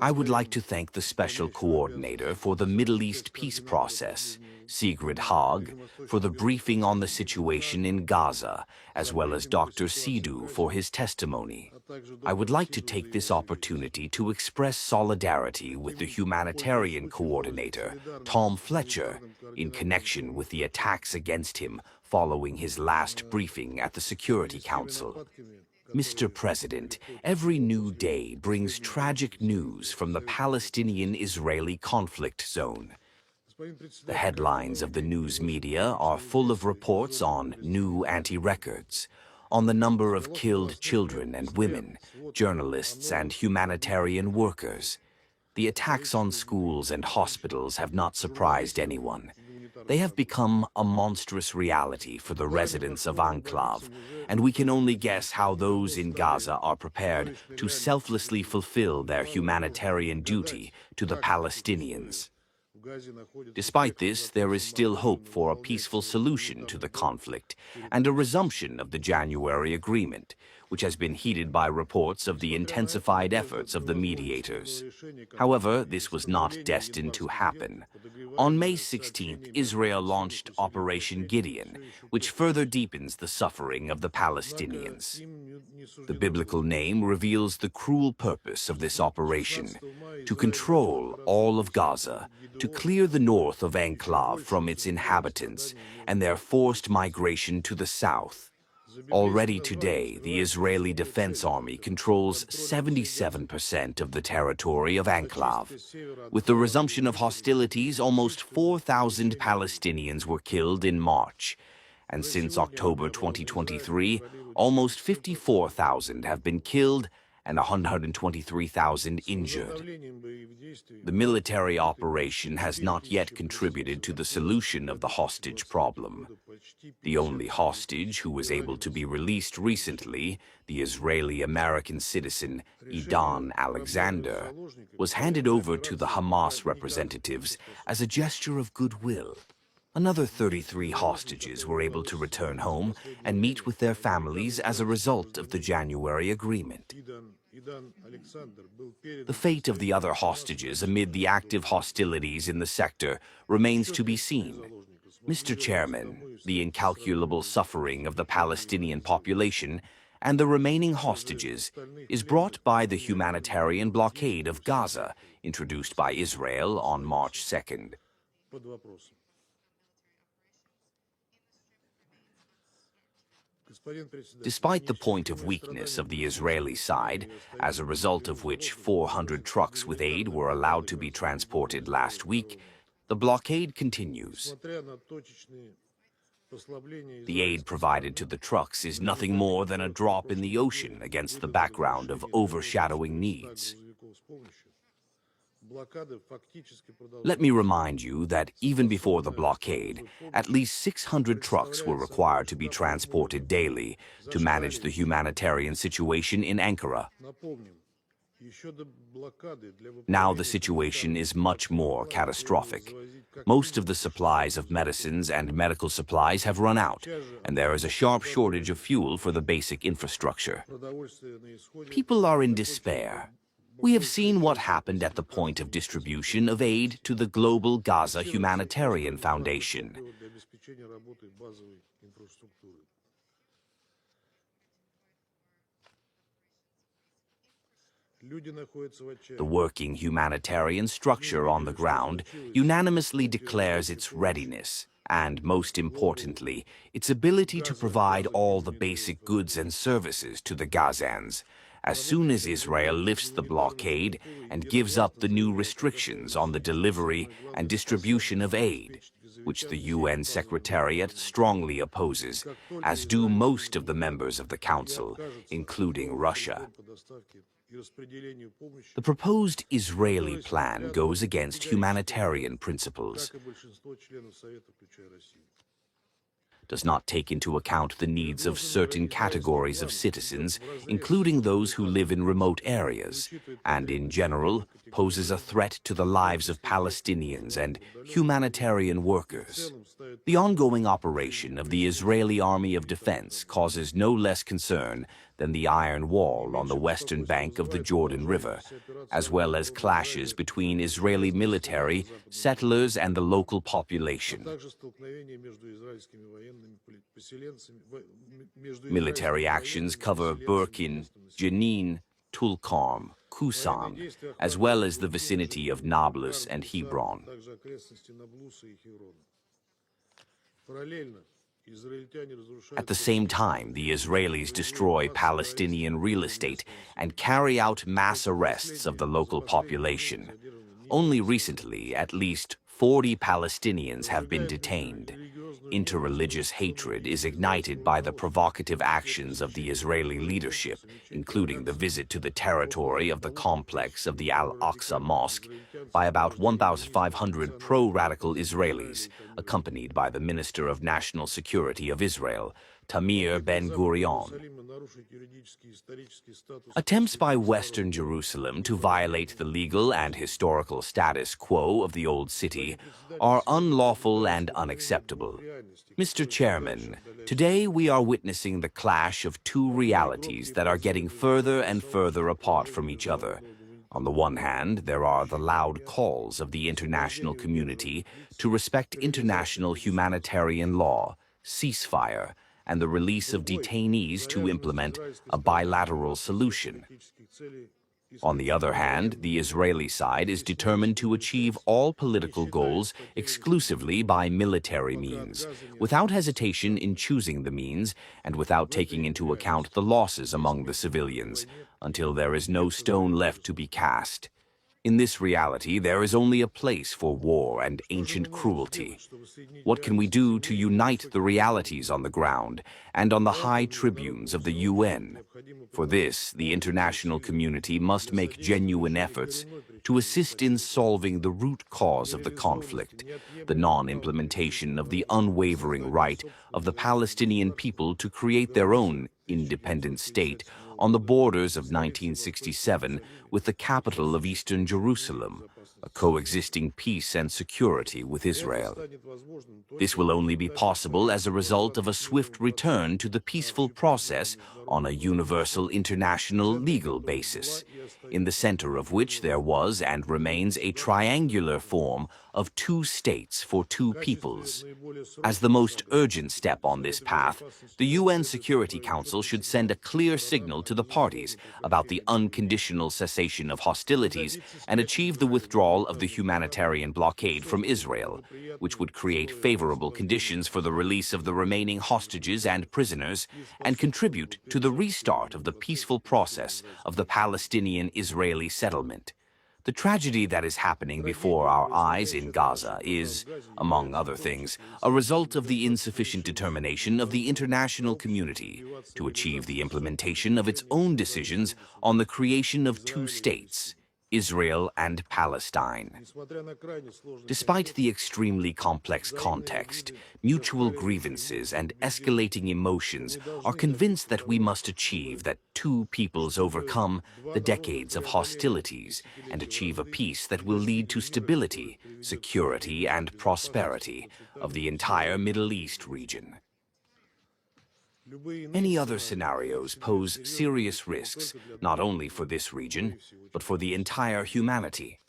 I would like to thank the Special Coordinator for the Middle East peace process, Sigrid Haag, for the briefing on the situation in Gaza, as well as Dr. Sidhu for his testimony. I would like to take this opportunity to express solidarity with the Humanitarian Coordinator, Tom Fletcher, in connection with the attacks against him following his last briefing at the Security Council. Mr. President, every new day brings tragic news from the Palestinian-Israeli conflict zone. The headlines of the news media are full of reports on new anti-records, on the number of killed children and women, journalists and humanitarian workers. The attacks on schools and hospitals have not surprised anyone. They have become a monstrous reality for the residents of enclave, and we can only guess how those in Gaza are prepared to selflessly fulfill their humanitarian duty to the Palestinians. Despite this, there is still hope for a peaceful solution to the conflict and a resumption of the January agreement, which has been heeded by reports of the intensified efforts of the mediators. However, this was not destined to happen. On May 16th, Israel launched Operation Gideon, which further deepens the suffering of the Palestinians. The biblical name reveals the cruel purpose of this operation: to control all of Gaza, to clear the north of enclave from its inhabitants and their forced migration to the south. Already today, the Israeli Defense Army controls 77% of the territory of enclave. With the resumption of hostilities, almost 4,000 Palestinians were killed in March. And since October 2023, almost 54,000 have been killed and 123,000 injured. The military operation has not yet contributed to the solution of the hostage problem. The only hostage who was able to be released recently, the Israeli-American citizen Gideon Alexander, was handed over to the Hamas representatives as a gesture of goodwill. Another 33 hostages were able to return home and meet with their families as a result of the January agreement. The fate of the other hostages amid the active hostilities in the sector remains to be seen. Mr. Chairman, the incalculable suffering of the Palestinian population and the remaining hostages is brought by the humanitarian blockade of Gaza, introduced by Israel on March 2nd. Despite the point of weakness of the Israeli side, as a result of which 400 trucks with aid were allowed to be transported last week, the blockade continues. The aid provided to the trucks is nothing more than a drop in the ocean against the background of overshadowing needs. Let me remind you that even before the blockade, at least 600 trucks were required to be transported daily to manage the humanitarian situation in Ankara. Now the situation is much more catastrophic. Most of the supplies of medicines and medical supplies have run out, and there is a sharp shortage of fuel for the basic infrastructure. People are in despair. We have seen what happened at the point of distribution of aid to the Global Gaza Humanitarian Foundation. The working humanitarian structure on the ground unanimously declares its readiness and, most importantly, its ability to provide all the basic goods and services to the Gazans, as soon as Israel lifts the blockade and gives up the new restrictions on the delivery and distribution of aid, which the UN Secretariat strongly opposes, as do most of the members of the Council, including Russia. The proposed Israeli plan goes against humanitarian principles, does not take into account the needs of certain categories of citizens, including those who live in remote areas, and in general poses a threat to the lives of Palestinians and humanitarian workers. The ongoing operation of the Israeli Army of Defense causes no less concern than the Iron Wall on the western bank of the Jordan River, as well as clashes between Israeli military, settlers, and the local population. Military actions cover Burkin, Jenin, Tulkarm, Kusam, as well as the vicinity of Nablus and Hebron. At the same time, the Israelis destroy Palestinian real estate and carry out mass arrests of the local population. Only recently, at least 40 Palestinians have been detained. Interreligious hatred is ignited by the provocative actions of the Israeli leadership, including the visit to the territory of the complex of the Al-Aqsa Mosque by about 1,500 pro-radical Israelis, accompanied by the Minister of National Security of Israel, Tamir Ben-Gurion. Attempts by Western Jerusalem to violate the legal and historical status quo of the Old City are unlawful and unacceptable. Mr. Chairman, today we are witnessing the clash of two realities that are getting further and further apart from each other. On the one hand, there are the loud calls of the international community to respect international humanitarian law, ceasefire, and the release of detainees to implement a bilateral solution. On the other hand, the Israeli side is determined to achieve all political goals exclusively by military means, without hesitation in choosing the means and without taking into account the losses among the civilians, until there is no stone left to be cast. In this reality, there is only a place for war and ancient cruelty. What can we do to unite the realities on the ground and on the high tribunes of the UN? For this, the international community must make genuine efforts to assist in solving the root cause of the conflict, the non-implementation of the unwavering right of the Palestinian people to create their own independent state on the borders of 1967 with the capital of Eastern Jerusalem, a coexisting peace and security with Israel. This will only be possible as a result of a swift return to the peaceful process on a universal international legal basis, in the center of which there was and remains a triangular form of two states for two peoples. As the most urgent step on this path, the UN Security Council should send a clear signal to the parties about the unconditional cessation of hostilities and achieve the withdrawal of the humanitarian blockade from Israel, which would create favorable conditions for the release of the remaining hostages and prisoners and contribute to the restart of the peaceful process of the Palestinian-Israeli settlement. The tragedy that is happening before our eyes in Gaza is, among other things, a result of the insufficient determination of the international community to achieve the implementation of its own decisions on the creation of two states, Israel and Palestine. Despite the extremely complex context, mutual grievances and escalating emotions are convinced that we must achieve that two peoples overcome the decades of hostilities and achieve a peace that will lead to stability, security, and prosperity of the entire Middle East region. Any other scenarios pose serious risks, not only for this region, but for the entire humanity.